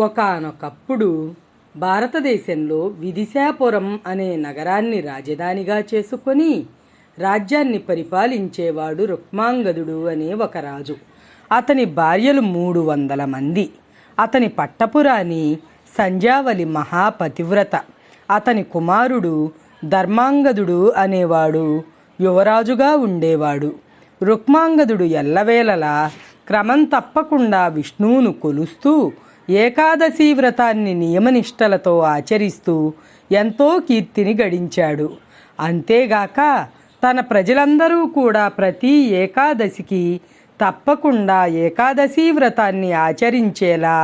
ఒకానొకప్పుడు భారతదేశంలో విదిశాపురం అనే నగరాన్ని రాజధానిగా చేసుకొని రాజ్యాన్ని పరిపాలించేవాడు రుక్మాంగదుడు అనే ఒక రాజు. అతని భార్యలు 300 మంది. అతని పట్టపురాణి సంధ్యావళి మహాపతివ్రత. అతని కుమారుడు ధర్మాంగదుడు అనేవాడు యువరాజుగా ఉండేవాడు. రుక్మాంగదుడు ఎల్లవేళలా క్రమం తప్పకుండా విష్ణువును కొలుస్తూ ఏకాదశి వ్రతాన్ని నియమనిష్టలతో ఆచరిస్తూ ఎంతో కీర్తిని గడించాడు. అంతేగాక తన ప్రజలందరూ కూడా ప్రతి ఏకాదశికి తప్పకుండా ఏకాదశి వ్రతాన్ని ఆచరించేలా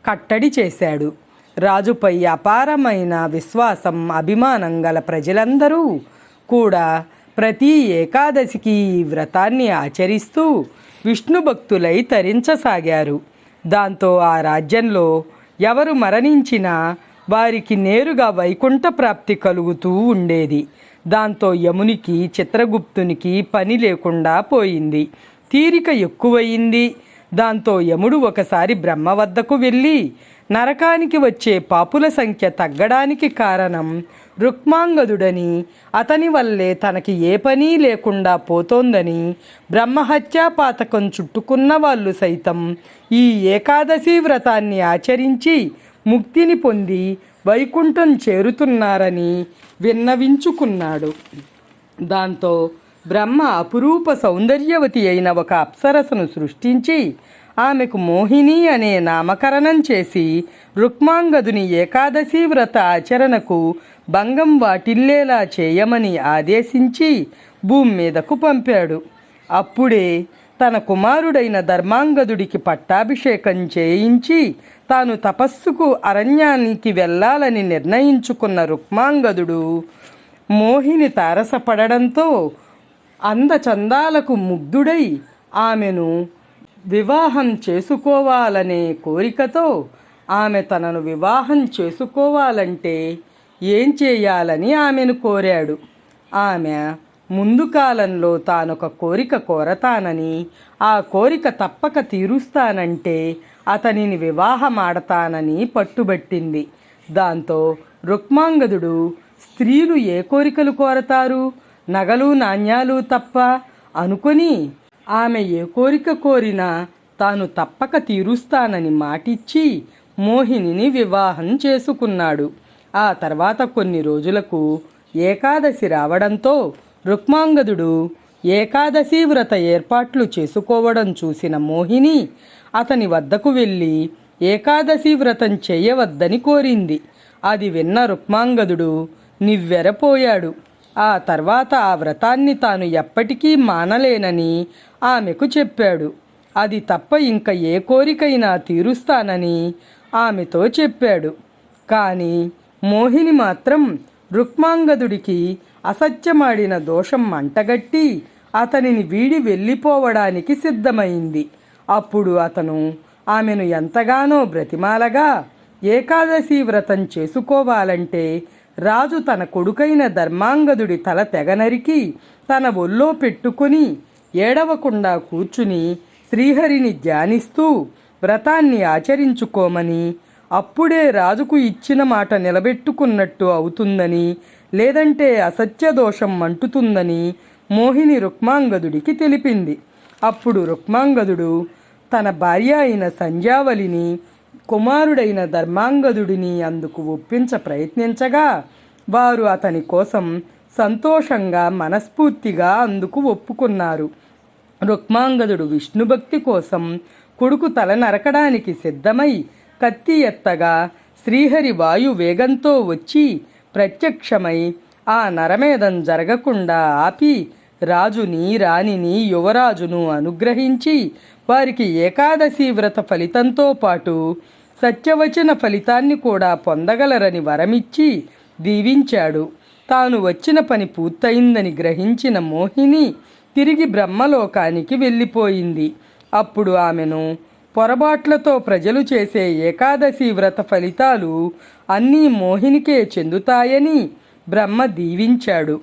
కట్టడి చేశాడు. రాజుపై అపారమైన విశ్వాసం, అభిమానం గల ప్రజలందరూ కూడా ప్రతి ఏకాదశికి ఈ వ్రతాన్ని ఆచరిస్తూ విష్ణు భక్తులై తరించసాగారు. దాంతో ఆ రాజ్యంలో ఎవరు మరణించినా వారికి నేరుగా వైకుంఠ ప్రాప్తి కలుగుతూ ఉండేది. దాంతో యమునికి, చిత్రగుప్తునికి పని లేకుండా పోయింది. తీరిక ఎక్కువయింది. దాంతో యముడు ఒకసారి బ్రహ్మ వద్దకు వెళ్ళి నరకానికి వచ్చే పాపుల సంఖ్య తగ్గడానికి కారణం రుక్మాంగదుడని, అతని వల్లే తనకి ఏ పని లేకుండా పోతోందని, బ్రహ్మహత్యా పాతకం చుట్టుకున్న వాళ్ళు సైతం ఈ ఏకాదశి వ్రతాన్ని ఆచరించి ముక్తిని పొంది వైకుంఠం చేరుతున్నారని విన్నవించుకున్నాడు. దాంతో బ్రహ్మ అపురూప సౌందర్యవతి అయిన ఒక అప్సరసను సృష్టించి ఆమెకు మోహిని అనే నామకరణం చేసి రుక్మాంగదుని ఏకాదశి వ్రత ఆచరణకు భంగం వాటిల్లేలా చేయమని ఆదేశించి భూమి మీదకు పంపాడు. అప్పుడే తన కుమారుడైన ధర్మాంగదుడికి పట్టాభిషేకం చేయించి తాను తపస్సుకు అరణ్యానికి వెళ్ళాలని నిర్ణయించుకున్న రుక్మాంగదుడు మోహిని తారసపడడంతో అందచందాలకు ముగ్ధుడై ఆమెను వివాహం చేసుకోవాలనే కోరికతో ఆమె తనను వివాహం చేసుకోవాలంటే ఏం చేయాలని ఆమెను కోరాడు. ఆమె ముందు కాలంలో తానొక కోరిక కోరతానని, ఆ కోరిక తప్పక తీరుస్తానంటే అతనిని వివాహమాడతానని పట్టుబట్టింది. దాంతో రుక్మాంగదుడు స్త్రీలు ఏ కోరికలు కోరతారు, నగలు నాణ్యాలు తప్ప అనుకొని ఆమె ఏ కోరిక కోరినా తాను తప్పక తీరుస్తానని మాటిచ్చి మోహినిని వివాహం చేసుకున్నాడు. ఆ తర్వాత కొన్ని రోజులకు ఏకాదశి రావడంతో రుక్మాంగదుడు ఏకాదశి వ్రత ఏర్పాట్లు చేసుకోవడం చూసిన మోహిని అతని వద్దకు వెళ్ళి ఏకాదశి వ్రతం చేయవద్దని కోరింది. అది విన్న రుక్మాంగదుడు నివ్వెరపోయాడు. ఆ తర్వాత ఆ వ్రతాన్ని తాను ఎప్పటికీ మానలేనని ఆమెకు చెప్పాడు. అది తప్ప ఇంకా ఏ కోరికైనా తీరుస్తానని ఆమెతో చెప్పాడు. కానీ మోహిని మాత్రం రుక్మాంగదుడికి అసత్యమాడిన దోషం మంటగట్టి అతనిని వీడి వెళ్ళిపోవడానికి సిద్ధమైంది. అప్పుడు అతను ఆమెను ఎంతగానో బ్రతిమాలగా ఏకాదశి వ్రతం చేసుకోవాలంటే రాజు తన కొడుకైన ధర్మాంగదుడి తల తెగనరికి తన ఒళ్ళో పెట్టుకుని ఏడవకుండా కూర్చుని శ్రీహరిని ధ్యానిస్తూ వ్రతాన్ని ఆచరించుకోమని, అప్పుడే రాజుకు ఇచ్చిన మాట నిలబెట్టుకున్నట్టు అవుతుందని, లేదంటే అసత్య దోషం మంటుతుందని మోహిని రుక్మాంగదుడికి తెలిపింది. అప్పుడు రుక్మాంగదుడు తన భార్య అయిన సంధ్యావళిని, కుమారుడైన ధర్మాంగదుడిని అందుకు ఒప్పించ ప్రయత్నించగా వారు అతని కోసం సంతోషంగా మనస్ఫూర్తిగా అందుకు ఒప్పుకున్నారు. రుక్మాంగదుడు విష్ణుభక్తి కోసం కొడుకు తల నరకడానికి సిద్ధమై కత్తి ఎత్తగా శ్రీహరి వాయు వేగంతో వచ్చి ప్రత్యక్షమై ఆ నరమేధం జరగకుండా ఆపి రాజుని, రాణిని, యువరాజును అనుగ్రహించి వారికి ఏకాదశి వ్రత ఫలితంతో పాటు సత్యవచన ఫలితాన్ని కూడా పొందగలరని వరమిచ్చి దీవించాడు. తాను వచ్చిన పని పూర్తయిందని గ్రహించిన మోహిని తిరిగి బ్రహ్మలోకానికి వెళ్ళిపోయింది. అప్పుడు ఆమెను పొరబాట్లతో ప్రజలు చేసే ఏకాదశి వ్రత ఫలితాలు అన్నీ మోహినికే చెందుతాయని బ్రహ్మ దీవించాడు.